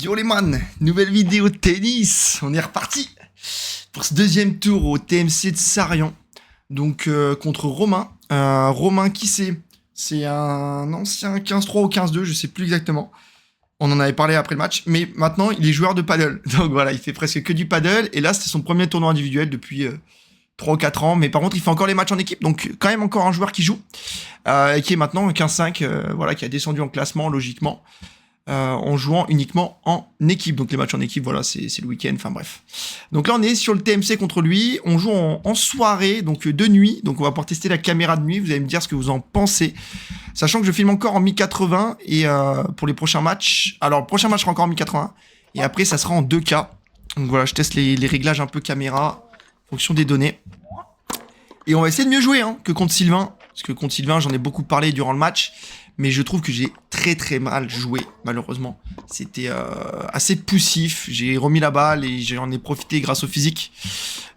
Yo les man, nouvelle vidéo de tennis, on est reparti pour ce deuxième tour au TMC de Sarrion, donc contre Romain. Romain qui c'est un ancien 15-3 ou 15-2, je sais plus exactement. On en avait parlé après le match, mais maintenant il est joueur de paddle, donc voilà, il fait presque que du paddle, et là c'était son premier tournoi individuel depuis 3 ou 4 ans, mais par contre il fait encore les matchs en équipe, donc quand même encore un joueur qui joue, et qui est maintenant 15-5, voilà, qui a descendu en classement logiquement. En jouant uniquement en équipe. Donc les matchs en équipe, voilà, c'est le week-end, enfin bref. Donc là, on est sur le TMC contre lui. On joue en soirée, donc de nuit. Donc on va pouvoir tester la caméra de nuit. Vous allez me dire ce que vous en pensez. Sachant que je filme encore en 1080 et pour les prochains matchs. Alors, le prochain match sera encore en 1080 et après, ça sera en 2K. Donc voilà, je teste les réglages un peu caméra en fonction des données. Et on va essayer de mieux jouer que contre Sylvain. Parce que contre Sylvain, j'en ai beaucoup parlé durant le match. Mais je trouve que j'ai très mal joué, malheureusement. C'était assez poussif. J'ai remis la balle et j'en ai profité grâce au physique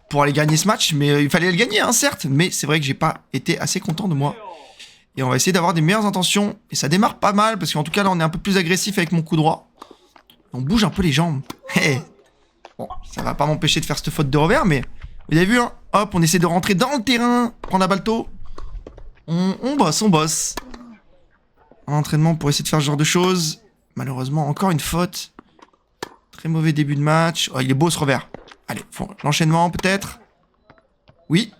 pour aller gagner ce match. Mais il fallait le gagner, certes. Mais c'est vrai que j'ai pas été assez content de moi. Et on va essayer d'avoir des meilleures intentions. Et ça démarre pas mal, parce qu'en tout cas, là, on est un peu plus agressif avec mon coup droit. On bouge un peu les jambes. Hey. Bon, ça va pas m'empêcher de faire cette faute de revers, mais vous avez vu, hop, on essaie de rentrer dans le terrain, prendre la balle tôt. On bosse. En entraînement pour essayer de faire ce genre de choses. Malheureusement, encore une faute. Très mauvais début de match. Oh, il est beau ce revers. Allez, l'enchaînement peut-être. Oui.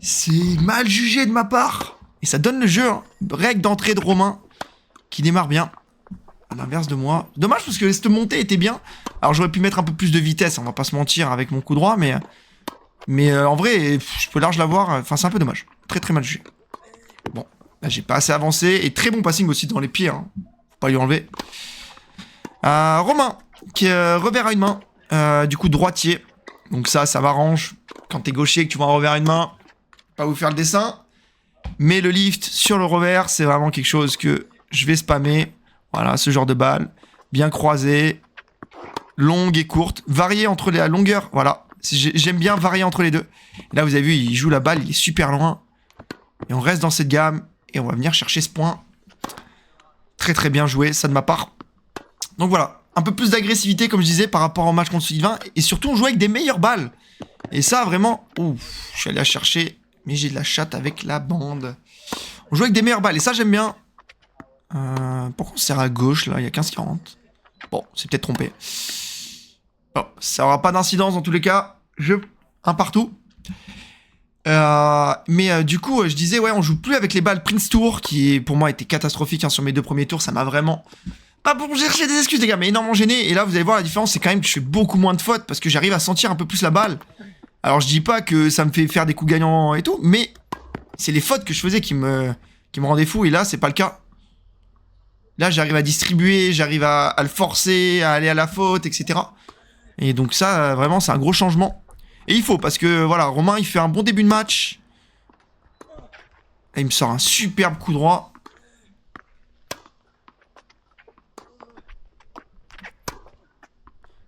C'est mal jugé de ma part. Et ça donne le jeu. Règle d'entrée de Romain. Qui démarre bien. À l'inverse de moi. Dommage parce que cette montée était bien. Alors j'aurais pu mettre un peu plus de vitesse. On va pas se mentir avec mon coup droit. Mais en vrai, je peux large l'avoir. Enfin, c'est un peu dommage. Très mal jugé. Bon, là j'ai pas assez avancé. Et très bon passing aussi dans les pieds. Faut pas lui enlever. Romain, qui revers à une main. Du coup, droitier. Donc ça m'arrange. Quand t'es gaucher et que tu vois un revers à une main, pas vous faire le dessin. Mais le lift sur le revers, c'est vraiment quelque chose que je vais spammer. Voilà, ce genre de balle. Bien croisée. Longue et courte. Variée entre la longueur. Voilà. J'aime bien varier entre les deux. Et là, vous avez vu, il joue la balle, il est super loin. Et on reste dans cette gamme. Et on va venir chercher ce point. Très bien joué, ça de ma part. Donc voilà, un peu plus d'agressivité, comme je disais, par rapport au match contre Sylvain. Et surtout, on joue avec des meilleures balles. Et ça, vraiment, ouf, je suis allé la chercher. Mais j'ai de la chatte avec la bande. On joue avec des meilleures balles. Et ça, j'aime bien. Pourquoi on sert à gauche, là? Il y a 15-40. Bon, c'est peut-être trompé. Bon, ça aura pas d'incidence dans tous les cas. Un partout. Mais du coup, je disais, ouais, on joue plus avec les balles Prince Tour, qui pour moi était catastrophique sur mes 2 premiers tours. Ça m'a vraiment... Pas pour chercher des excuses, les gars, mais énormément gêné. Et là, vous allez voir, la différence, c'est quand même que je fais beaucoup moins de fautes, parce que j'arrive à sentir un peu plus la balle. Alors, je dis pas que ça me fait faire des coups gagnants et tout, mais c'est les fautes que je faisais qui me rendaient fou. Et là, c'est pas le cas. Là, j'arrive à distribuer, j'arrive à le forcer, à aller à la faute, etc. Et donc ça, vraiment, c'est un gros changement. Et il faut, parce que, voilà, Romain, il fait un bon début de match. Et il me sort un superbe coup droit.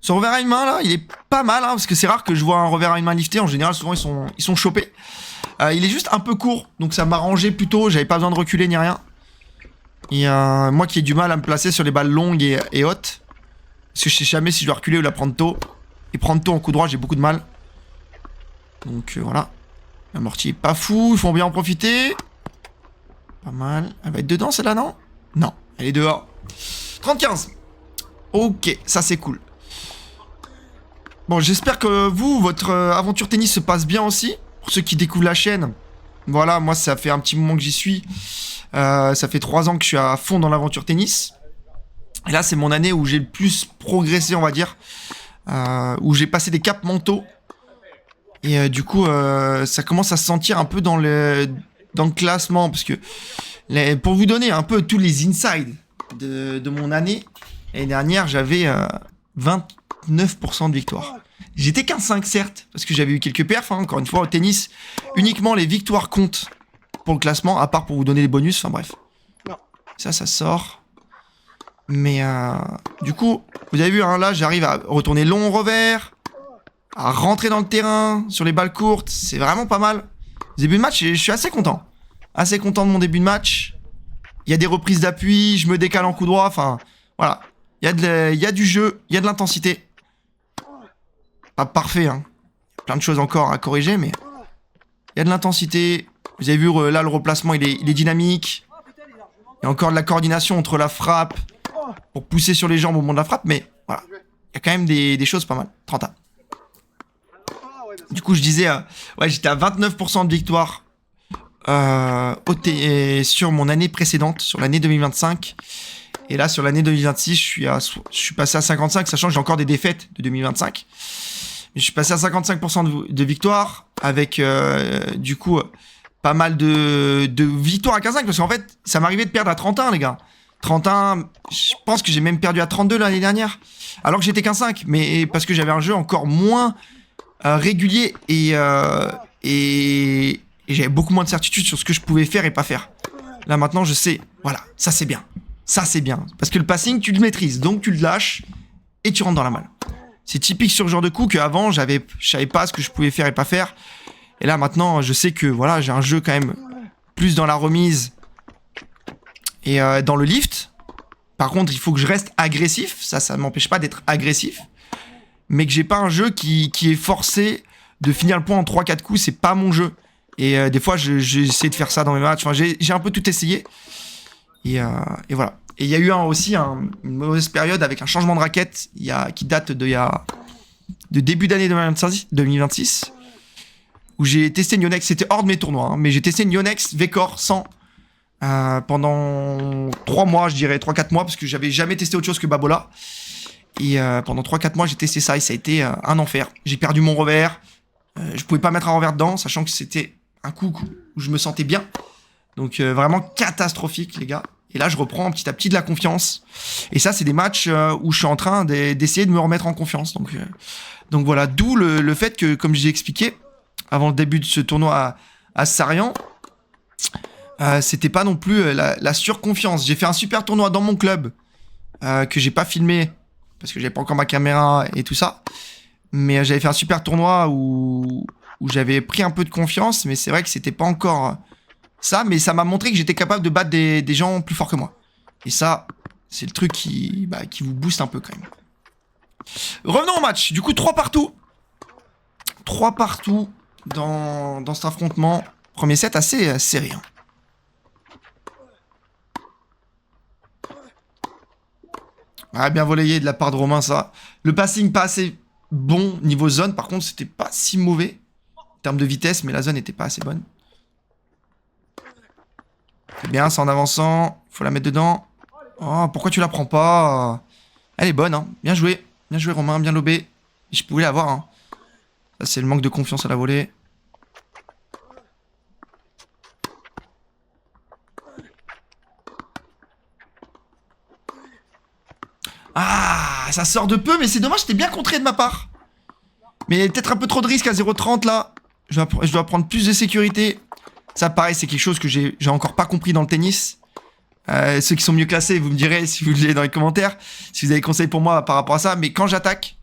Ce revers à une main, là, il est pas mal, parce que c'est rare que je vois un revers à une main lifté. En général, souvent, ils sont chopés. Il est juste un peu court, donc ça m'arrangeait plutôt. J'avais pas besoin de reculer ni rien. Et moi qui ai du mal à me placer sur les balles longues et hautes. Parce que je sais jamais si je dois reculer ou la prendre tôt. Et prendre tôt en coup droit, j'ai beaucoup de mal. Donc voilà. L'amorti est pas fou, il faut bien en profiter. Pas mal. Elle va être dedans celle-là, non? Non, elle est dehors. 30-15. Ok, ça c'est cool. Bon, j'espère que vous, votre aventure tennis se passe bien aussi. Pour ceux qui découvrent la chaîne. Voilà, moi ça fait un petit moment que j'y suis. Ça fait 3 ans que je suis à fond dans l'aventure tennis. Et là, c'est mon année où j'ai le plus progressé, on va dire. Où j'ai passé des caps mentaux. Et du coup, ça commence à se sentir un peu dans le classement. Parce que, pour vous donner un peu tous les insides de mon année, l'année dernière, j'avais 29% de victoire. J'étais 15-5, certes, parce que j'avais eu quelques perfs. Encore une fois, au tennis, uniquement les victoires comptent pour le classement, à part pour vous donner les bonus. Enfin bref. Ça sort. Mais du coup, vous avez vu, là, j'arrive à retourner long au revers, à rentrer dans le terrain, sur les balles courtes. C'est vraiment pas mal. Début de match, je suis assez content. Assez content de mon début de match. Il y a des reprises d'appui, je me décale en coup droit, enfin, voilà. Il y a du jeu, il y a de l'intensité. Pas parfait, hein. Plein de choses encore à corriger, mais il y a de l'intensité. Vous avez vu, là, le replacement, il est dynamique. Il y a encore de la coordination entre la frappe pour pousser sur les jambes au moment de la frappe, mais voilà. Il y a quand même des choses pas mal. 30 ans. Du coup, je disais, ouais, j'étais à 29% de victoire sur mon année précédente, sur l'année 2025. Et là, sur l'année 2026, je suis passé à 55, sachant que j'ai encore des défaites de 2025. Je suis passé à 55% de victoire, avec du coup pas mal de victoires à 15-5, parce qu'en fait, ça m'arrivait de perdre à 31, les gars. 31, je pense que j'ai même perdu à 32 l'année dernière, alors que j'étais 15-5, mais parce que j'avais un jeu encore moins régulier et j'avais beaucoup moins de certitude sur ce que je pouvais faire et pas faire. Là maintenant, je sais, voilà, ça c'est bien. Ça c'est bien, parce que le passing, tu le maîtrises, donc tu le lâches et tu rentres dans la malle. C'est typique sur ce genre de coup qu'avant, je savais pas ce que je pouvais faire et pas faire. Et là, maintenant, je sais que voilà, j'ai un jeu quand même plus dans la remise et dans le lift. Par contre, il faut que je reste agressif. Ça ne m'empêche pas d'être agressif. Mais que j'ai pas un jeu qui est forcé de finir le point en 3-4 coups. C'est pas mon jeu. Et des fois, j'essaie de faire ça dans mes matchs. Enfin, j'ai un peu tout essayé. Et voilà. Et il y a eu aussi une mauvaise période avec un changement de raquette qui date de début d'année 2026, où j'ai testé une Yonex. C'était hors de mes tournois, hein, mais j'ai testé une Yonex V-Core 100 pendant 3 mois, je dirais 3-4 mois, parce que j'avais jamais testé autre chose que Babola. Et pendant 3-4 mois, j'ai testé ça et ça a été un enfer. J'ai perdu mon revers. Je pouvais pas mettre un revers dedans, sachant que c'était un coup où je me sentais bien. Donc vraiment catastrophique, les gars. Et là, je reprends petit à petit de la confiance. Et ça, c'est des matchs où je suis en train d'essayer de me remettre en confiance. Donc voilà, d'où le fait que, comme j'ai expliqué, avant le début de ce tournoi à Sarian, c'était pas non plus la surconfiance. J'ai fait un super tournoi dans mon club que j'ai pas filmé parce que j'avais pas encore ma caméra et tout ça. Mais j'avais fait un super tournoi où j'avais pris un peu de confiance, mais c'est vrai que c'était pas encore ça, mais ça m'a montré que j'étais capable de battre des gens plus forts que moi. Et ça, c'est le truc qui vous booste un peu quand même. Revenons au match. Du coup, 3 partout. 3 partout dans cet affrontement. Premier set assez serré. Hein. Ah, bien volayé de la part de Romain, ça. Le passing pas assez bon niveau zone. Par contre, c'était pas si mauvais en termes de vitesse, mais la zone n'était pas assez bonne. C'est bien, c'est en avançant. Faut la mettre dedans. Oh, pourquoi tu la prends pas? Elle est bonne, hein. Bien joué. Bien joué, Romain. Bien lobé. Je pouvais l'avoir, hein. Ça, c'est le manque de confiance à la volée. Ah, ça sort de peu, mais c'est dommage. C'était bien contré de ma part. Mais peut-être un peu trop de risque à 0,30 là. Je dois prendre plus de sécurité. Ça, pareil, c'est quelque chose que j'ai encore pas compris dans le tennis. Ceux qui sont mieux classés, vous me direz si vous le lisez dans les commentaires, si vous avez des conseils pour moi par rapport à ça. Mais quand j'attaque,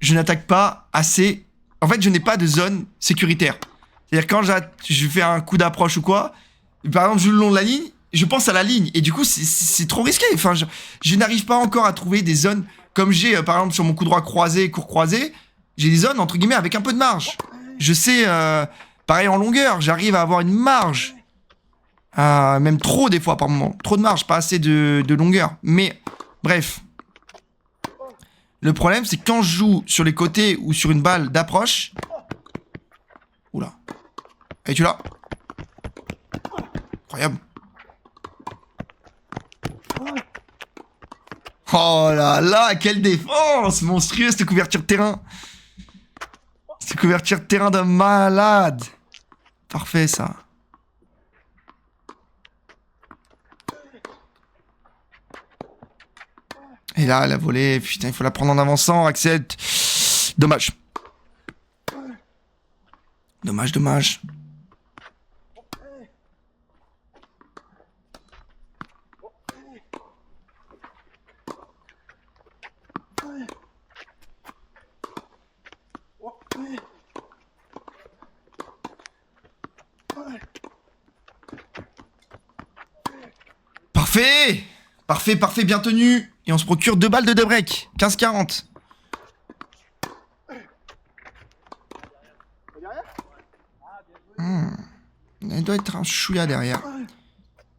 je n'attaque pas assez. En fait, je n'ai pas de zone sécuritaire. C'est-à-dire quand je fais un coup d'approche ou quoi, par exemple, je joue le long de la ligne, je pense à la ligne. Et du coup, c'est trop risqué. Enfin, je n'arrive pas encore à trouver des zones comme j'ai, par exemple, sur mon coup droit croisé, court croisé. J'ai des zones, entre guillemets, avec un peu de marge. Je sais, pareil en longueur, j'arrive à avoir une marge. Même trop des fois par moment. Trop de marge, pas assez de longueur. Mais, bref. Le problème, c'est que quand je joue sur les côtés ou sur une balle d'approche... Oula. Es-tu là? Incroyable. Oh là là, quelle défense monstrueuse, cette couverture de terrain. Cette couverture de terrain de malade. Parfait, ça. Et là, la volée, putain, il faut la prendre en avançant, Axel. Dommage. Dommage, dommage. Parfait. Parfait, parfait, bien tenu. Et on se procure 2 balles de break. 15-40. Il doit être un chouïa derrière.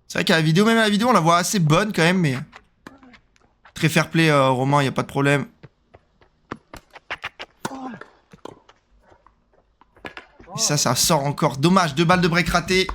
C'est vrai qu'à la vidéo, même à la vidéo, on la voit assez bonne quand même, mais... Très fair play, Romain, y a pas de problème. Et ça sort encore. Dommage, 2 balles de break ratées.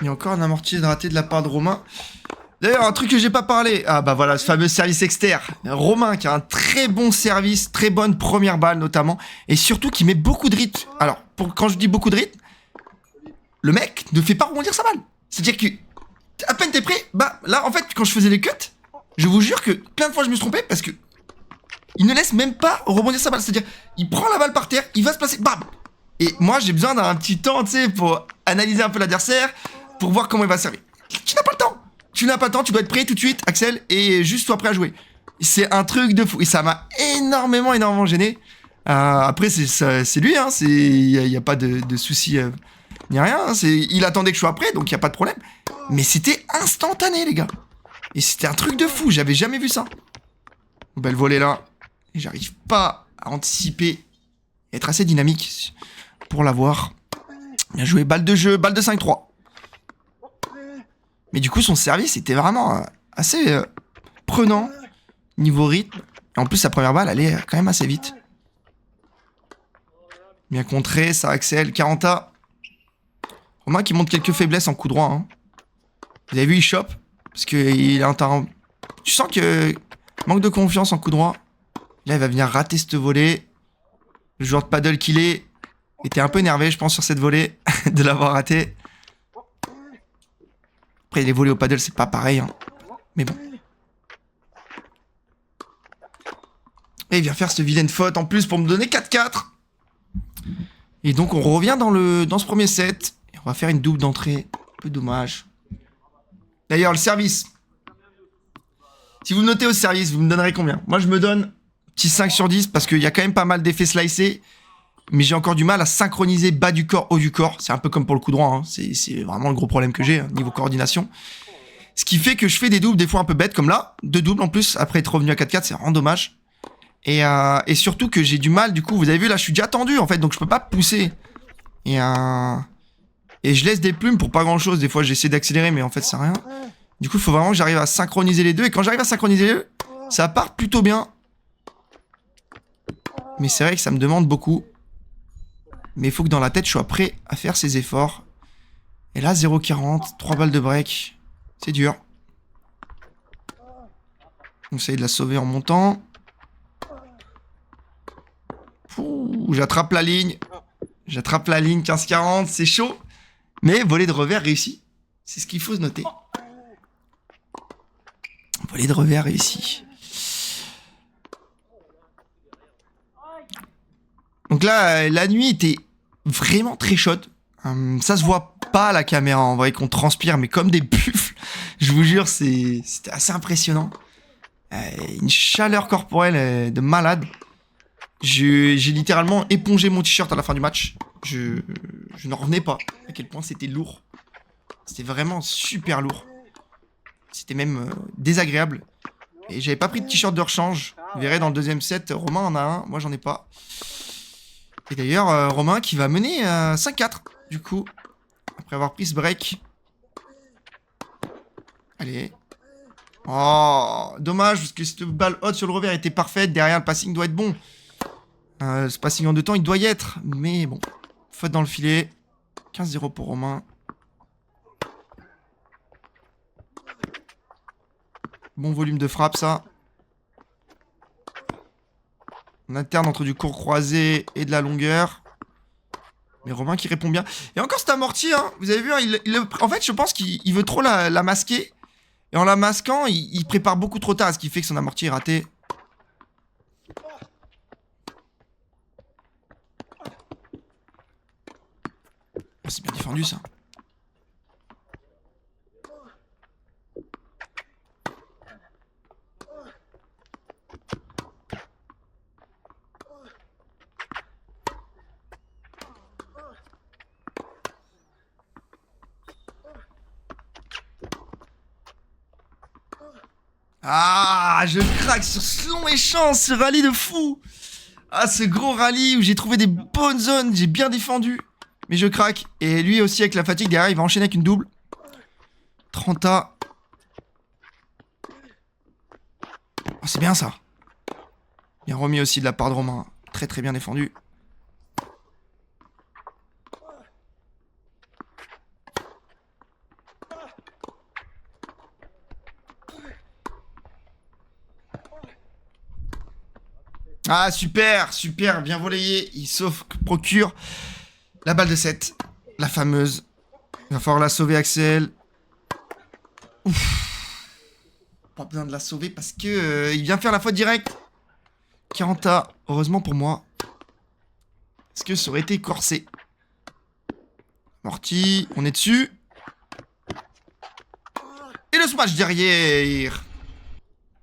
Il y a encore un amorti raté de la part de Romain. D'ailleurs, un truc que j'ai pas parlé. Ah bah voilà, ce fameux service externe. Romain qui a un très bon service, très bonne première balle notamment. Et surtout qui met beaucoup de rythme. Alors, quand je dis beaucoup de rythme, le mec ne fait pas rebondir sa balle. C'est-à-dire que, à peine t'es prêt, bah là en fait, quand je faisais les cuts, je vous jure que plein de fois je me suis trompé parce que il ne laisse même pas rebondir sa balle. C'est-à-dire, il prend la balle par terre, il va se placer, bam. Et moi j'ai besoin d'un petit temps, tu sais, pour analyser un peu l'adversaire, pour voir comment il va servir. Tu n'as pas le temps. Tu n'as pas le temps, tu dois être prêt tout de suite, Axel, et juste sois prêt à jouer. C'est un truc de fou. Et ça m'a énormément gêné. Après, c'est lui, hein. Il n'y a pas de souci ni rien. Hein. Il attendait que je sois prêt, donc il n'y a pas de problème. Mais c'était instantané, les gars. Et c'était un truc de fou. J'avais jamais vu ça. Belle volée là. Et j'arrive pas à anticiper. Et être assez dynamique pour l'avoir. Bien joué. Balle de jeu, balle de 5-3. Mais du coup, son service était vraiment assez prenant niveau rythme. Et en plus, sa première balle, elle est quand même assez vite. Bien contré, ça Axel. 40A. Romain qui montre quelques faiblesses en coup droit. Hein. Vous avez vu, il chope. Parce qu'il a un terrain... Tu sens que manque de confiance en coup droit. Là, il va venir rater cette volée. Le joueur de paddle qu'il est était un peu énervé, je pense, sur cette volée de l'avoir raté. Après, les volées au paddle, c'est pas pareil. Hein. Mais bon. Et il vient faire cette vilaine faute en plus pour me donner 4-4. Et donc, on revient dans ce premier set. Et on va faire une double d'entrée. Un peu dommage. D'ailleurs, le service. Si vous notez au service, vous me donnerez combien? Moi, je me donne petit 5 sur 10 parce qu'il y a quand même pas mal d'effets slicés. Mais j'ai encore du mal à synchroniser bas du corps, haut du corps. C'est un peu comme pour le coup droit. Hein. C'est vraiment le gros problème que j'ai, hein, niveau coordination. Ce qui fait que je fais des doubles des fois un peu bêtes, comme là. 2 doubles en plus, après être revenu à 4-4, c'est vraiment dommage. Et surtout que j'ai du mal, du coup, vous avez vu, là, je suis déjà tendu, en fait, donc je peux pas pousser. Et je laisse des plumes pour pas grand-chose. Des fois, j'essaie d'accélérer, mais en fait, c'est rien. Du coup, il faut vraiment que j'arrive à synchroniser les deux. Et quand j'arrive à synchroniser les deux, ça part plutôt bien. Mais c'est vrai que ça me demande beaucoup. Mais il faut que dans la tête, je sois prêt à faire ces efforts. Et là, 0,40, 3 balles de break. C'est dur. On essaye de la sauver en montant. J'attrape la ligne. J'attrape la ligne, 15-40, c'est chaud. Mais volée de revers réussi. C'est ce qu'il faut se noter. Volée de revers réussi. Donc là, la nuit était vraiment très chaude. Ça se voit pas à la caméra, en vrai, qu'on transpire, mais comme des buffles. Je vous jure, c'était assez impressionnant. Une chaleur corporelle de malade. J'ai littéralement épongé mon t-shirt à la fin du match. Je n'en revenais pas à quel point c'était lourd. C'était vraiment super lourd. C'était même désagréable. Et j'avais pas pris de t-shirt de rechange. Vous verrez dans le deuxième set, Romain en a un, moi j'en ai pas. Et d'ailleurs, Romain qui va mener 5-4, du coup, après avoir pris ce break. Allez. Oh, dommage, parce que cette balle haute sur le revers était parfaite. Derrière, le passing doit être bon. Ce passing en 2 temps, il doit y être. Mais bon, faute dans le filet. 15-0 pour Romain. Bon volume de frappe, ça. On alterne entre du court croisé et de la longueur. Mais Romain qui répond bien. Et encore cet amorti, hein, vous avez vu, hein, en fait, je pense qu'il veut trop la masquer. Et en la masquant, il prépare beaucoup trop tard, ce qui fait que son amorti est raté. défendu ça. Ah, je craque sur ce long échange, ce rallye de fou. Ah, ce gros rallye où j'ai trouvé des bonnes zones, j'ai bien défendu. Mais je craque. Et lui aussi avec la fatigue derrière, il va enchaîner avec une double. 30A. Oh, c'est bien ça. Bien remis aussi de la part de Romain. Très très bien défendu. Ah, super, super, bien volleyé. Il sauve, procure la balle de 7. La fameuse. Il va falloir la sauver, Axel. Ouf. Pas besoin de la sauver parce que il vient faire la faute directe. 40A, heureusement pour moi. Parce que ça aurait été corsé. Morty, on est dessus. Et le smash derrière.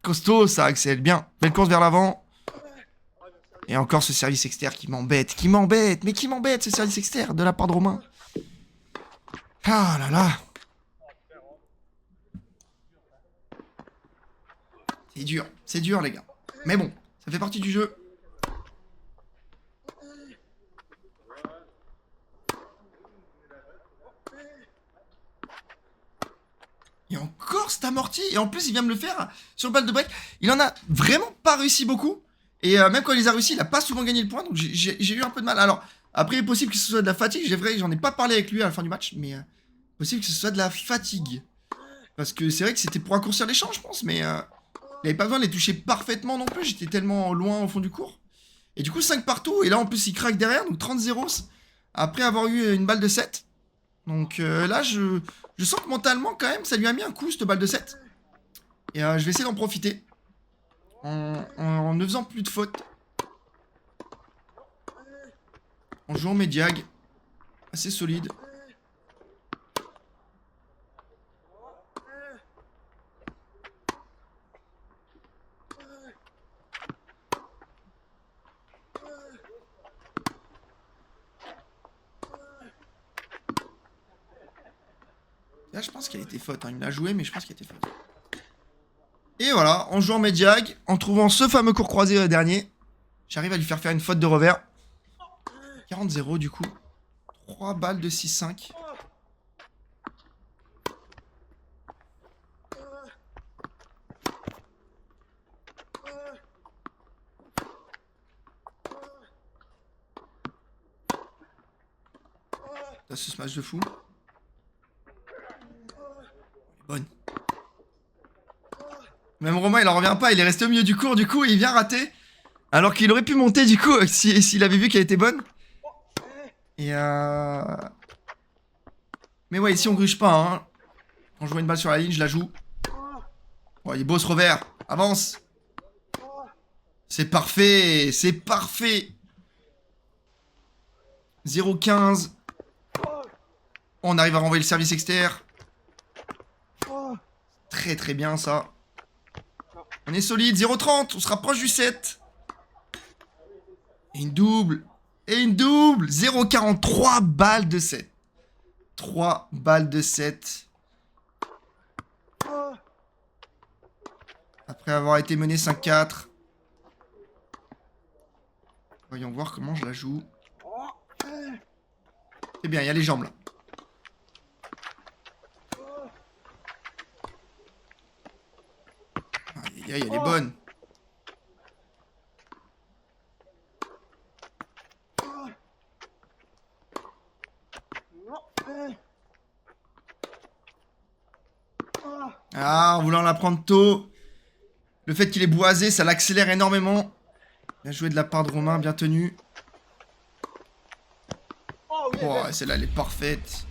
Costaud ça, Axel. Bien, belle course vers l'avant. Et encore ce service externe qui m'embête. Mais qui m'embête ce service externe de la part de Romain. Ah là là. C'est dur les gars. Mais bon, ça fait partie du jeu. Et encore cet amorti. Et en plus il vient me le faire sur le balle de break. Il en a vraiment pas réussi beaucoup. Et même quand il les a réussi, il a pas souvent gagné le point. Donc j'ai eu un peu de mal. Alors, après il est possible que ce soit de la fatigue. J'en ai pas parlé avec lui à la fin du match. Mais possible que ce soit de la fatigue. Parce que c'est vrai que c'était pour raccourcir les champs je pense. Mais il avait pas besoin de les toucher parfaitement non plus. J'étais tellement loin au fond du cours. Et du coup 5 partout. Et là en plus il craque derrière. Donc 30-0 après avoir eu une balle de 7. Donc là je sens que mentalement quand même ça lui a mis un coup cette balle de 7. Et je vais essayer d'en profiter. En ne faisant plus de fautes. En jouant mes diags. Assez solide. Là je pense qu'elle était faute. Hein. Il me l'a joué mais je pense qu'elle était faute. Et voilà, en jouant mes diags, en trouvant ce fameux court croisé dernier, j'arrive à lui faire une faute de revers. 40-0 du coup. 3 balles de 6-5. Là, ce smash de fou. Bonne. Même Romain il en revient pas, il est resté au milieu du cours, du coup il vient rater. Alors qu'il aurait pu monter du coup s'il avait vu qu'elle était bonne. Et mais ouais ici on gruge pas hein. Quand je vois une balle sur la ligne je la joue. Oh il est beau ce revers. Avance. C'est parfait. C'est parfait. 0-15. On arrive à renvoyer le service externe. Très très bien ça. On est solide, 0-30, on se rapproche du 7. Et une double. Et une double. 0-43 balles de 7. 3 balles de 7. Après avoir été mené 5-4. Voyons voir comment je la joue. C'est bien, il y a les jambes là. Aïe, aïe, elle est bonne. Ah, en voulant la prendre tôt. Le fait qu'il est boisé, ça l'accélère énormément. Bien joué de la part de Romain, bien tenu. Oh, celle-là, elle est parfaite.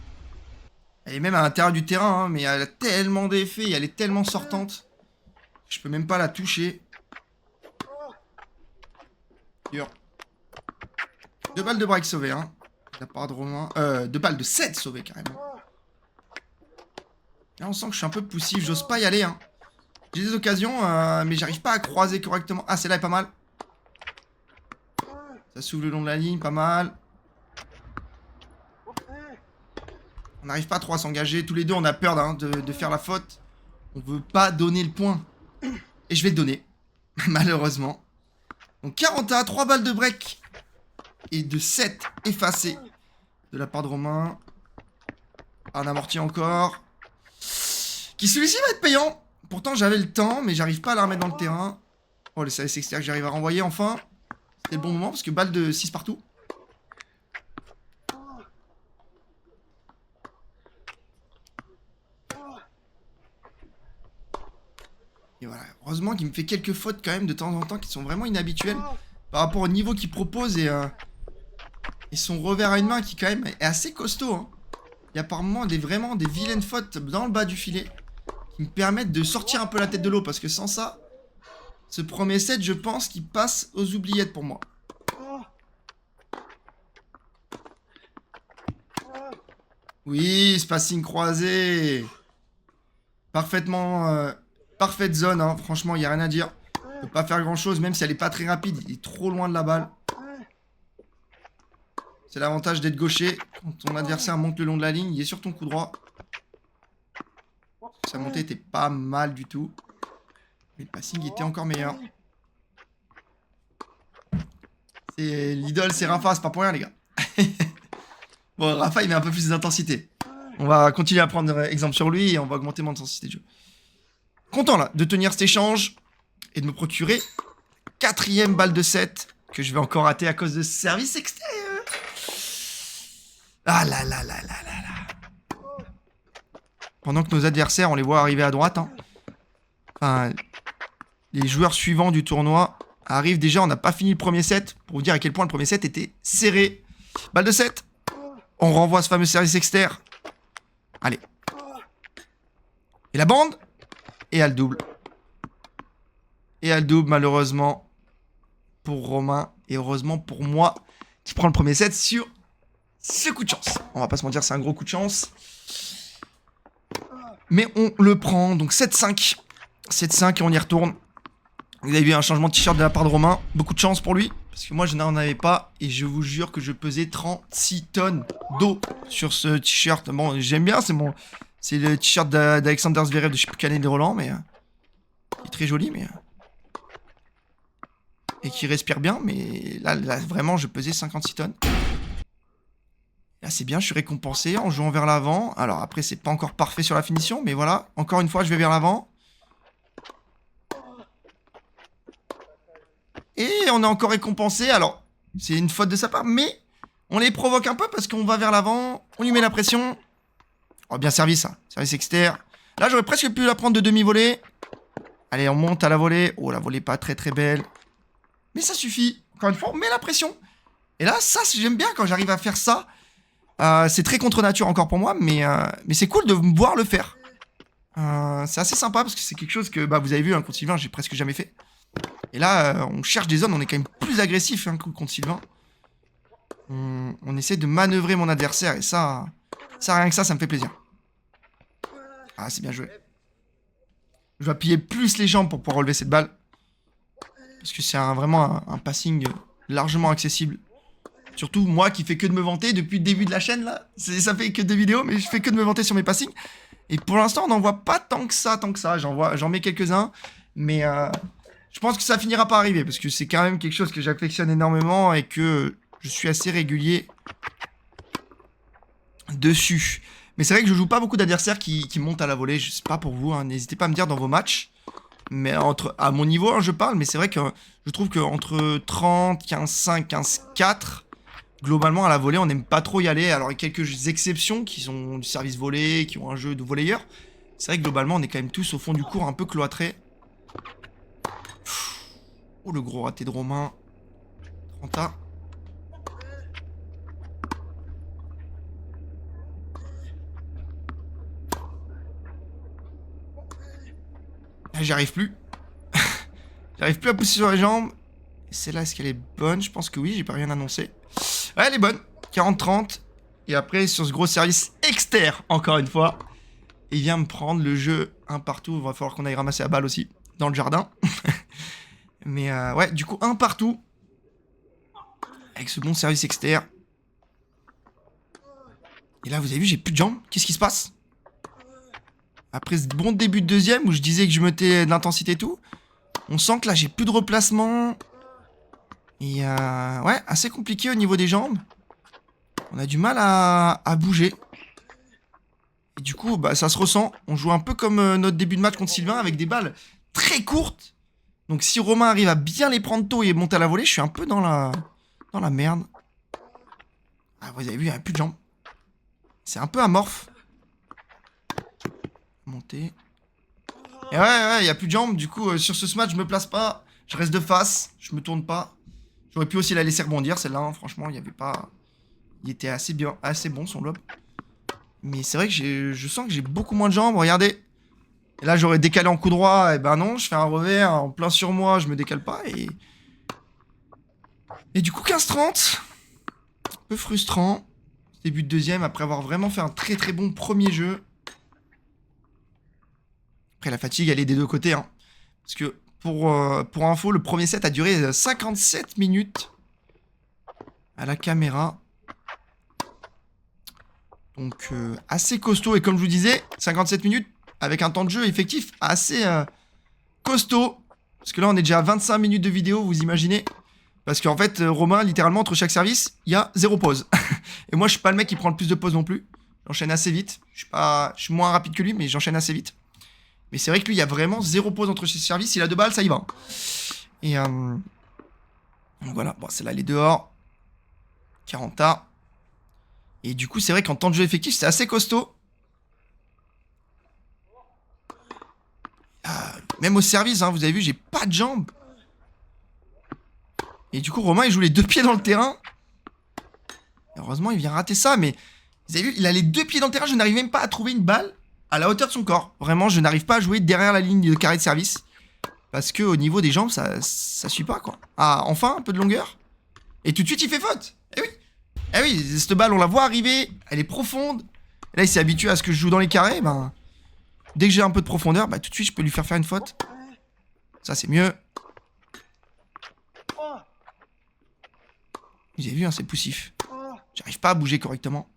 Elle est même à l'intérieur du terrain, hein, mais elle a tellement d'effets, elle est tellement sortante. Je peux même pas la toucher. Dur. 2 balles de break sauvées, hein. la part de Romain. Deux balles de 7 sauvées carrément. Là, on sent que je suis un peu poussif. J'ose pas y aller. Hein. J'ai des occasions, mais j'arrive pas à croiser correctement. Ah, celle-là est pas mal. Ça s'ouvre le long de la ligne, pas mal. On n'arrive pas trop à s'engager. Tous les deux, on a peur hein, de faire la faute. On veut pas donner le point. Et je vais le donner. Malheureusement. Donc 40 3 balles de break. Et de 7 effacées. De la part de Romain. Un amorti encore. Qui celui-ci va être payant. Pourtant j'avais le temps, mais j'arrive pas à la remettre dans le terrain. Oh, le service extérieur que j'arrive à renvoyer enfin. C'était le bon moment parce que balle de 6 partout. Et voilà, heureusement qu'il me fait quelques fautes quand même de temps en temps qui sont vraiment inhabituelles par rapport au niveau qu'il propose et son revers à une main qui quand même est assez costaud. Hein. Il y a par moments vraiment des vilaines fautes dans le bas du filet qui me permettent de sortir un peu la tête de l'eau parce que sans ça, ce premier set, je pense qu'il passe aux oubliettes pour moi. Oui, spacing croisé. Parfaitement... parfaite zone, hein. Franchement, il n'y a rien à dire. Il ne peut pas faire grand chose, même si elle n'est pas très rapide. Il est trop loin de la balle. C'est l'avantage d'être gaucher. Quand ton adversaire monte le long de la ligne, il est sur ton coup droit. Sa montée était pas mal du tout. Mais le passing était encore meilleur. L'idole, c'est Rafa, c'est pas pour rien, les gars. Bon, Rafa, il met un peu plus d'intensité. On va continuer à prendre exemple sur lui et on va augmenter mon intensité de jeu. Content là de tenir cet échange et de me procurer 4e balle de 7 que je vais encore rater à cause de service extérieur. Ah là là là là là là. Pendant que nos adversaires, on les voit arriver à droite. Hein. Enfin, les joueurs suivants du tournoi arrivent déjà. On n'a pas fini le premier set pour vous dire à quel point le premier set était serré. Balle de 7. On renvoie ce fameux service externe. Allez. Et la bande. Et elle double. Et elle double, malheureusement, pour Romain. Et heureusement pour moi, qui prend le premier set sur ce coup de chance. On va pas se mentir, c'est un gros coup de chance. Mais on le prend. Donc 7-5. 7-5 et on y retourne. Vous avez vu un changement de t-shirt de la part de Romain. Beaucoup de chance pour lui. Parce que moi, je n'en avais pas. Et je vous jure que je pesais 36 tonnes d'eau sur ce t-shirt. Bon, j'aime bien, c'est le t-shirt d'Alexander Zverev de je sais plus quelle année de Roland, mais il est très joli, mais et qui respire bien, mais là vraiment je pesais 56 tonnes. Là c'est bien, je suis récompensé en jouant vers l'avant. Alors après c'est pas encore parfait sur la finition, mais voilà, encore une fois je vais vers l'avant. Et on est encore récompensé, alors c'est une faute de sa part, mais on les provoque un peu parce qu'on va vers l'avant, on lui met la pression. Oh, bien servi ça, service externe. Là j'aurais presque pu la prendre de demi-volée. Allez, on monte à la volée. Oh, la volée pas très très belle. Mais ça suffit. Encore une fois, on met la pression. Et là, ça, j'aime bien quand j'arrive à faire ça. C'est très contre nature encore pour moi, mais c'est cool de me voir le faire. C'est assez sympa parce que c'est quelque chose que bah, vous avez vu, hein, contre Sylvain, j'ai presque jamais fait. Et là, on cherche des zones, on est quand même plus agressif hein, contre Sylvain. On essaie de manœuvrer mon adversaire et ça rien que ça me fait plaisir. Ah, c'est bien joué. Je vais appuyer plus les jambes pour pouvoir relever cette balle. Parce que c'est vraiment un passing largement accessible. Surtout moi qui fais que de me vanter depuis le début de la chaîne là. Ça fait que 2 vidéos, mais je fais que de me vanter sur mes passings. Et pour l'instant, on n'en voit pas tant que ça. J'en mets quelques-uns. Mais je pense que ça finira par arriver. Parce que c'est quand même quelque chose que j'affectionne énormément et que je suis assez régulier dessus. Mais c'est vrai que je joue pas beaucoup d'adversaires qui montent à la volée. Je sais pas pour vous, hein, n'hésitez pas à me dire dans vos matchs. Mais à mon niveau, hein, je parle. Mais c'est vrai que je trouve qu'entre 30, 15-5, 15-4, globalement à la volée, on n'aime pas trop y aller. Alors il y a quelques exceptions qui sont du service volé, qui ont un jeu de volleyeur. C'est vrai que globalement, on est quand même tous au fond du court, un peu cloîtrés. Oh, le gros raté de Romain. 30A. J'y arrive plus. J'arrive plus à pousser sur les jambes. Et celle-là, est-ce qu'elle est bonne? Je pense que oui, j'ai pas rien annoncé. Ouais, elle est bonne. 40-30. Et après, sur ce gros service externe, encore une fois, il vient me prendre le jeu un partout. Il va falloir qu'on aille ramasser la balle aussi dans le jardin. Mais ouais, du coup, un partout. Avec ce bon service externe. Et là, vous avez vu, j'ai plus de jambes. Qu'est-ce qui se passe? Après ce bon début de deuxième, où je disais que je mettais de l'intensité et tout, on sent que là, j'ai plus de replacement. Et ouais, assez compliqué au niveau des jambes. On a du mal à bouger. Et du coup, bah, ça se ressent. On joue un peu comme notre début de match contre Sylvain, avec des balles très courtes. Donc si Romain arrive à bien les prendre tôt et monter à la volée, je suis un peu dans la merde. Ah, vous avez vu, il n'y a plus de jambes. C'est un peu amorphe. Monter. Et ouais, il n'y a plus de jambes. Du coup, sur ce match, je me place pas. Je reste de face. Je me tourne pas. J'aurais pu aussi la laisser rebondir, celle-là. Hein. Franchement, il n'y avait pas... Il était assez bien, assez bon, son lob. Mais c'est vrai que je sens que j'ai beaucoup moins de jambes. Regardez. Et là, j'aurais décalé en coup droit. Et ben non, je fais un revers en plein sur moi. Je me décale pas. Et du coup, 15-30. Un peu frustrant. Début de deuxième, après avoir vraiment fait un très très bon premier jeu. Après, la fatigue, elle est des deux côtés. Hein. Parce que, pour info, le premier set a duré 57 minutes. À la caméra. Donc, assez costaud. Et comme je vous disais, 57 minutes avec un temps de jeu effectif assez costaud. Parce que là, on est déjà à 25 minutes de vidéo, vous imaginez. Parce qu'en fait, Romain, littéralement, entre chaque service, il y a 0 pause. Et moi, je suis pas le mec qui prend le plus de pauses non plus. J'enchaîne assez vite. Je suis moins rapide que lui, mais j'enchaîne assez vite. Mais c'est vrai que lui, il y a vraiment 0 pause entre chaque service. Il a 2 balles, ça y va. Et donc voilà, bon, celle-là, elle est dehors. 40A. Et du coup, c'est vrai qu'en temps de jeu effectif, c'est assez costaud. Même au service, hein, vous avez vu, j'ai pas de jambes. Et du coup, Romain, il joue les 2 pieds dans le terrain. Et heureusement, il vient rater ça, mais... Vous avez vu, il a les 2 pieds dans le terrain, je n'arrive même pas à trouver une balle à la hauteur de son corps. Vraiment, je n'arrive pas à jouer derrière la ligne de carré de service. Parce que au niveau des jambes, ça suit pas, quoi. Ah, enfin, un peu de longueur. Et tout de suite, il fait faute. Eh oui. Eh oui, cette balle, on la voit arriver. Elle est profonde. Et là, il s'est habitué à ce que je joue dans les carrés. Ben, dès que j'ai un peu de profondeur, bah, tout de suite, je peux lui faire une faute. Ça, c'est mieux. Vous avez vu, hein, c'est poussif. J'arrive pas à bouger correctement.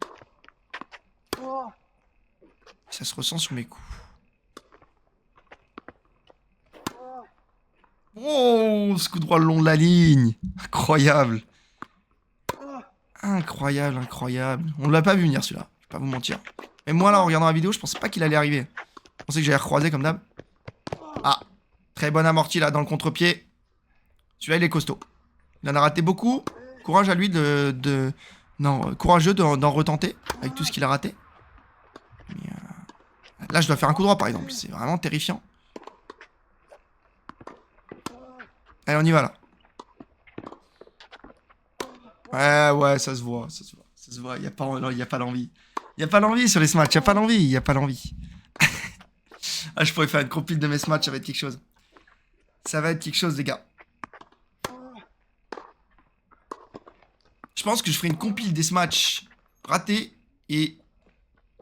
Ça se ressent sur mes coups. Oh, ce coup droit le long de la ligne. Incroyable. Incroyable, incroyable. On ne l'a pas vu venir celui-là. Je vais pas vous mentir. Mais moi là, en regardant la vidéo, je pensais pas qu'il allait arriver. Je pensais que j'allais recroiser comme d'hab. Ah, très bonne amortie là dans le contre-pied. Celui-là, il est costaud. Il en a raté beaucoup. Courage à lui non, courageux d'en retenter avec tout ce qu'il a raté. Mais, là, je dois faire un coup droit par exemple. C'est vraiment terrifiant. Allez, on y va là. Ouais, ça se voit, ça se voit. Ça se voit, il n'y a pas l'envie. Il n'y a pas l'envie sur les smatchs, il n'y a pas l'envie, il n'y a pas l'envie. Ah, je pourrais faire une compile de mes smatchs, ça va être quelque chose. Ça va être quelque chose, les gars. Je pense que je ferai une compile des smatchs ratés et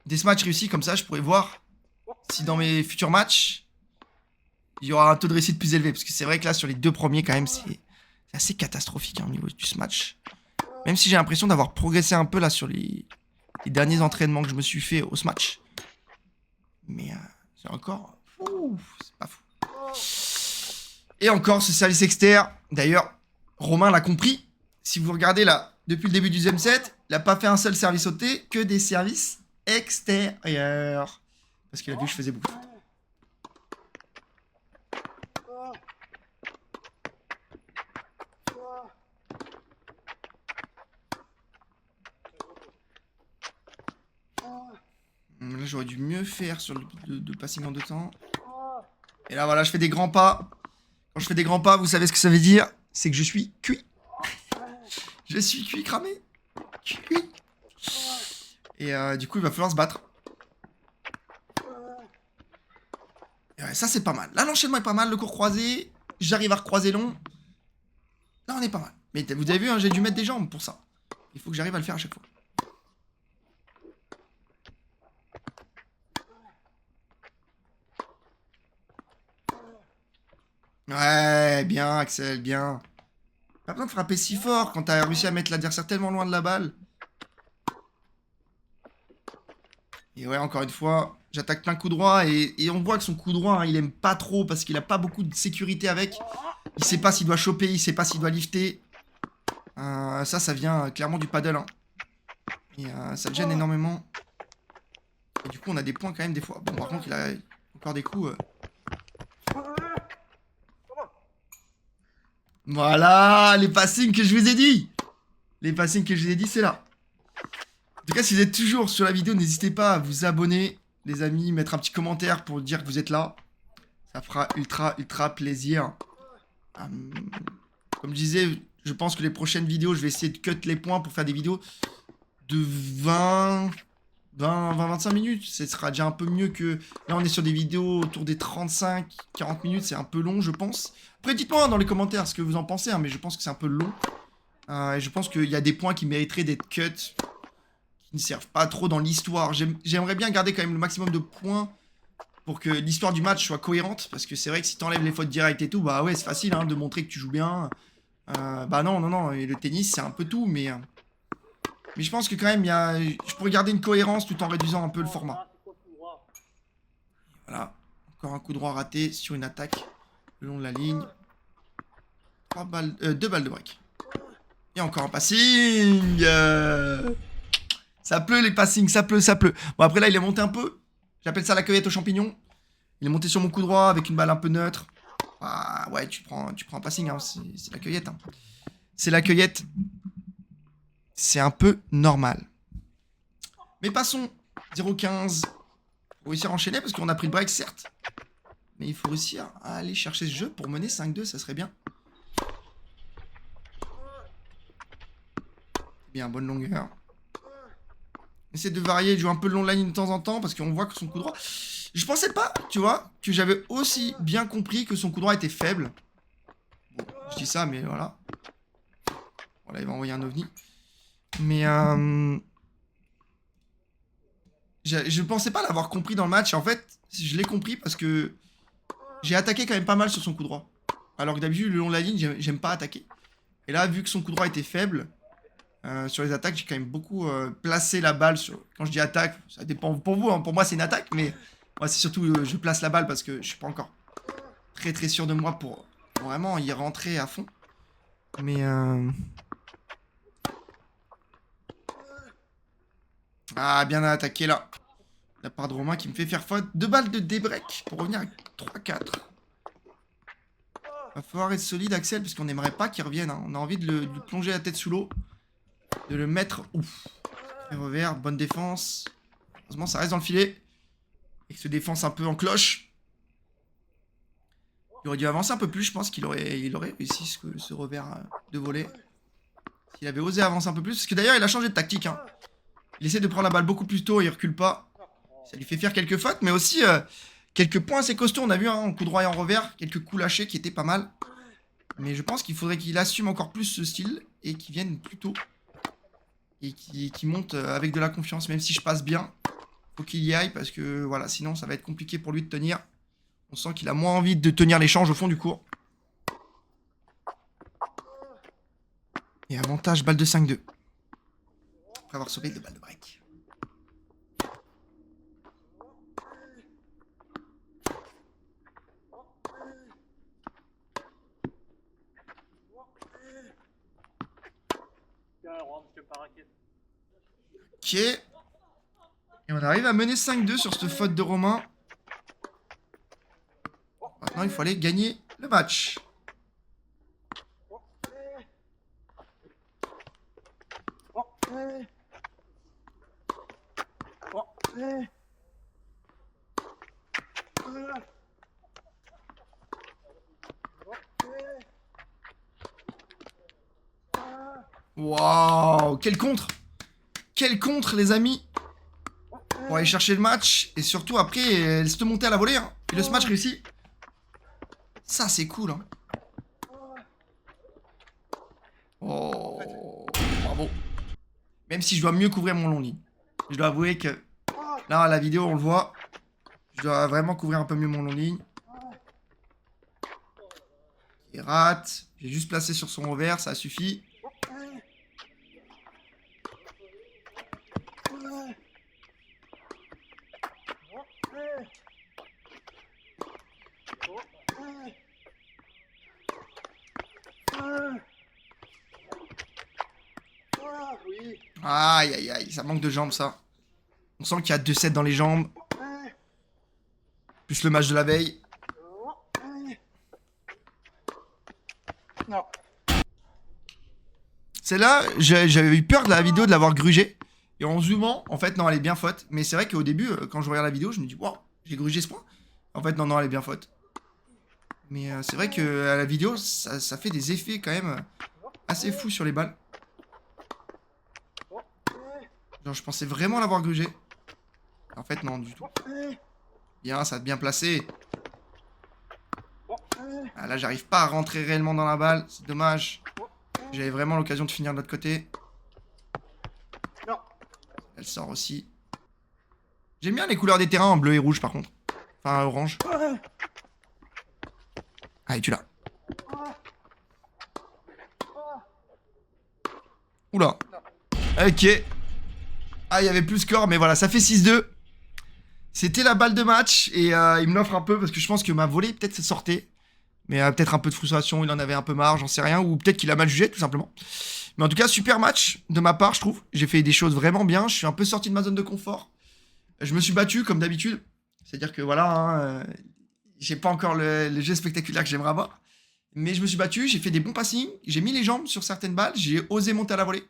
des smatchs réussis, comme ça je pourrais voir si dans mes futurs matchs, il y aura un taux de réussite plus élevé. Parce que c'est vrai que là, sur les 2 premiers, quand même, c'est assez catastrophique hein, au niveau du smatch. Même si j'ai l'impression d'avoir progressé un peu là sur les derniers entraînements que je me suis fait au smatch. Mais c'est encore... c'est pas fou. Et encore ce service externe. D'ailleurs, Romain l'a compris. Si vous regardez là, depuis le début du deuxième set, il n'a pas fait un seul service sauté, que des services extérieurs. Parce qu'il a vu que je faisais beaucoup de fautes. Là, j'aurais dû mieux faire sur le passing en 2 temps. Et là, voilà, je fais des grands pas. Quand je fais des grands pas, vous savez ce que ça veut dire? C'est que je suis cuit. Je suis cuit, cramé. Cuit. Et du coup, il va falloir se battre. Et ouais, ça, c'est pas mal. Là, l'enchaînement est pas mal. Le court croisé. J'arrive à recroiser long. Là, on est pas mal. Mais vous avez vu, hein, j'ai dû mettre des jambes pour ça. Il faut que j'arrive à le faire à chaque fois. Ouais, bien, Axel, bien. Pas besoin de frapper si fort quand t'as réussi à mettre l'adversaire tellement loin de la balle. Et ouais, encore une fois, j'attaque plein coup droit et on voit que son coup droit, hein, il aime pas trop parce qu'il a pas beaucoup de sécurité avec. Il sait pas s'il doit choper, il sait pas s'il doit lifter. Ça vient clairement du paddle. Hein. Et ça le gêne énormément. Et du coup, on a des points quand même des fois. Bon, par contre, il a encore des coups. Voilà, les passings que je vous ai dit. Les passings que je vous ai dit, c'est là. En tout cas, si vous êtes toujours sur la vidéo, n'hésitez pas à vous abonner, les amis, mettre un petit commentaire pour dire que vous êtes là. Ça fera ultra plaisir. Comme je disais, je pense que les prochaines vidéos, je vais essayer de cut les points pour faire des vidéos de 20-25 minutes. Ce sera déjà un peu mieux que... Là, on est sur des vidéos autour des 35-40 minutes. C'est un peu long, je pense. Après, dites-moi dans les commentaires ce que vous en pensez, hein, mais je pense que c'est un peu long. Et je pense qu'il y a des points qui mériteraient d'être cut, qui ne servent pas trop dans l'histoire. J'aimerais bien garder quand même le maximum de points pour que l'histoire du match soit cohérente. Parce que c'est vrai que si t'enlèves les fautes directes et tout, bah ouais, c'est facile hein, de montrer que tu joues bien. Bah non. Et le tennis, c'est un peu tout, mais je pense que quand même, je pourrais garder une cohérence tout en réduisant un peu le format. Voilà. Encore un coup droit raté sur une attaque le long de la ligne. 2 balles de break. Et encore un passing. Ça pleut les passings, ça pleut. Bon après là, il est monté un peu. J'appelle ça la cueillette aux champignons. Il est monté sur mon coup droit avec une balle un peu neutre. Ah ouais, tu prends un passing, hein. C'est la cueillette. Hein. C'est la cueillette. C'est un peu normal. Mais passons. 0-15. Faut réussir à enchaîner parce qu'on a pris le break, certes. Mais il faut réussir à aller chercher ce jeu pour mener 5-2, ça serait bien. Bien, bonne longueur. Essaie de varier, de jouer un peu le long de la ligne de temps en temps parce qu'on voit que son coup droit... Je pensais pas, tu vois, que j'avais aussi bien compris que son coup droit était faible. Bon, je dis ça, mais voilà. Voilà, il va envoyer un ovni. Mais je pensais pas l'avoir compris dans le match. En fait, je l'ai compris parce que j'ai attaqué quand même pas mal sur son coup droit. Alors que d'habitude, le long de la ligne, j'aime pas attaquer. Et là, vu que son coup droit était faible, sur les attaques, j'ai quand même beaucoup placé la balle sur... Quand je dis attaque, ça dépend pour vous, hein. Pour moi c'est une attaque, mais moi c'est surtout je place la balle parce que je suis pas encore très sûr de moi pour vraiment y rentrer à fond. Mais ah, bien attaqué là. La part de Romain qui me fait faire faute. 2 balles de débreak pour revenir à 3-4. Va falloir être solide, Axel, parce qu'on n'aimerait pas qu'il revienne. Hein. On a envie de lui plonger la tête sous l'eau. De le mettre... Ouf. Et revers, bonne défense. Heureusement, ça reste dans le filet. Et que se défense un peu en cloche. Il aurait dû avancer un peu plus, je pense qu'il aurait réussi ce revers de volée. S'il avait osé avancer un peu plus. Parce que d'ailleurs, il a changé de tactique. Hein. Il essaie de prendre la balle beaucoup plus tôt et il recule pas. Ça lui fait faire quelques fautes, mais aussi quelques points assez costauds. On a vu hein, en coup droit et en revers, quelques coups lâchés qui étaient pas mal. Mais je pense qu'il faudrait qu'il assume encore plus ce style et qu'il vienne plus tôt. Et qui monte avec de la confiance, même si je passe bien. Faut qu'il y aille parce que voilà, sinon ça va être compliqué pour lui de tenir. On sent qu'il a moins envie de tenir l'échange au fond du cours. Et avantage, balle de 5-2. Après avoir sauvé 2 balles de break. Ok. Et on arrive à mener 5-2 sur cette faute de Romain. Maintenant, il faut aller gagner le match. Waouh, quel contre! Quel contre, les amis! Pour aller chercher le match. Et surtout, après, se monter à la volée. Hein. Et le smash réussi. Ça, c'est cool. Hein. Oh, bravo. Même si je dois mieux couvrir mon long ligne. Je dois avouer que là, à la vidéo, on le voit. Je dois vraiment couvrir un peu mieux mon long ligne. Il rate. J'ai juste placé sur son revers, ça suffit. Aïe, aïe, aïe, ça manque de jambes, ça. On sent qu'il y a 2-7 dans les jambes. Plus le match de la veille. Non. Celle-là, j'avais eu peur de la vidéo de l'avoir grugée. Et en zoomant, en fait, non, elle est bien faute. Mais c'est vrai qu'au début, quand je regarde la vidéo, je me dis, waouh, j'ai grugé ce point. En fait, non, non, elle est bien faute. Mais c'est vrai que à la vidéo, ça fait des effets quand même assez fous sur les balles. Genre, je pensais vraiment l'avoir grugé. En fait, non, du tout. Bien, ça a bien placé. Ah, là, j'arrive pas à rentrer réellement dans la balle. C'est dommage. J'avais vraiment l'occasion de finir de l'autre côté. Elle sort aussi. J'aime bien les couleurs des terrains en bleu et rouge, par contre. Enfin, orange. Allez, tu l'as. Oula. Ok. Ah, il y avait plus score, mais voilà, ça fait 6-2. C'était la balle de match, et il me l'offre un peu, parce que je pense que ma volée, peut-être, se sortait. Mais peut-être un peu de frustration, il en avait un peu marre, j'en sais rien. Ou peut-être qu'il a mal jugé, tout simplement. Mais en tout cas, super match de ma part, je trouve. J'ai fait des choses vraiment bien. Je suis un peu sorti de ma zone de confort. Je me suis battu, comme d'habitude. C'est-à-dire que voilà, hein, j'ai pas encore le jeu spectaculaire que j'aimerais avoir. Mais je me suis battu, j'ai fait des bons passings. J'ai mis les jambes sur certaines balles. J'ai osé monter à la volée.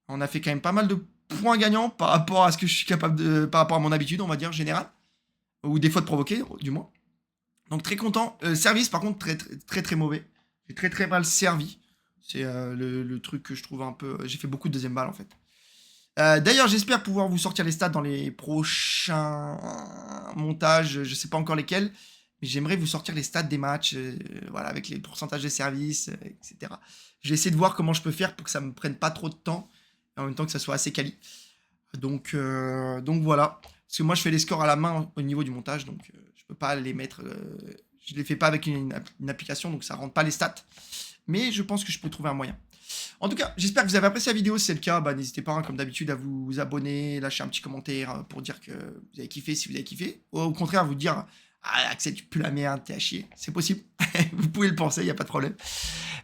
On a fait quand même pas mal de points gagnants par rapport à ce que je suis capable de. Par rapport à mon habitude, on va dire, générale. Ou des fautes provoquées, du moins. Donc très content. Service, par contre, très mauvais. J'ai très mal servi. C'est le truc que je trouve un peu... J'ai fait beaucoup de deuxième balle, en fait. D'ailleurs, j'espère pouvoir vous sortir les stats dans les prochains montages. Je sais pas encore lesquels. Mais j'aimerais vous sortir les stats des matchs. Voilà, avec les pourcentages de services, etc. Je vais essayer de voir comment je peux faire pour que ça me prenne pas trop de temps. Et en même temps que ça soit assez quali. Donc voilà. Parce que moi, je fais les scores à la main au niveau du montage. Donc je peux pas les mettre... je les fais pas avec une application. Donc ça rentre pas les stats. Mais je pense que je peux trouver un moyen. En tout cas, j'espère que vous avez apprécié la vidéo. Si c'est le cas, bah, n'hésitez pas, hein, comme d'habitude, à vous abonner, lâcher un petit commentaire pour dire que vous avez kiffé si vous avez kiffé. Ou au contraire, vous dire ah, Axel, tu pues la merde, t'es à chier. C'est possible. Vous pouvez le penser, il n'y a pas de problème.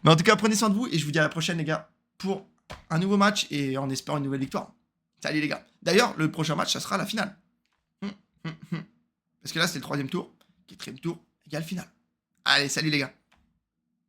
Mais en tout cas, prenez soin de vous et je vous dis à la prochaine, les gars, pour un nouveau match et en espérant une nouvelle victoire. Salut, les gars. D'ailleurs, le prochain match, ça sera la finale. Parce que là, c'était le 3e tour. 4e tour égale finale. Allez, salut, les gars.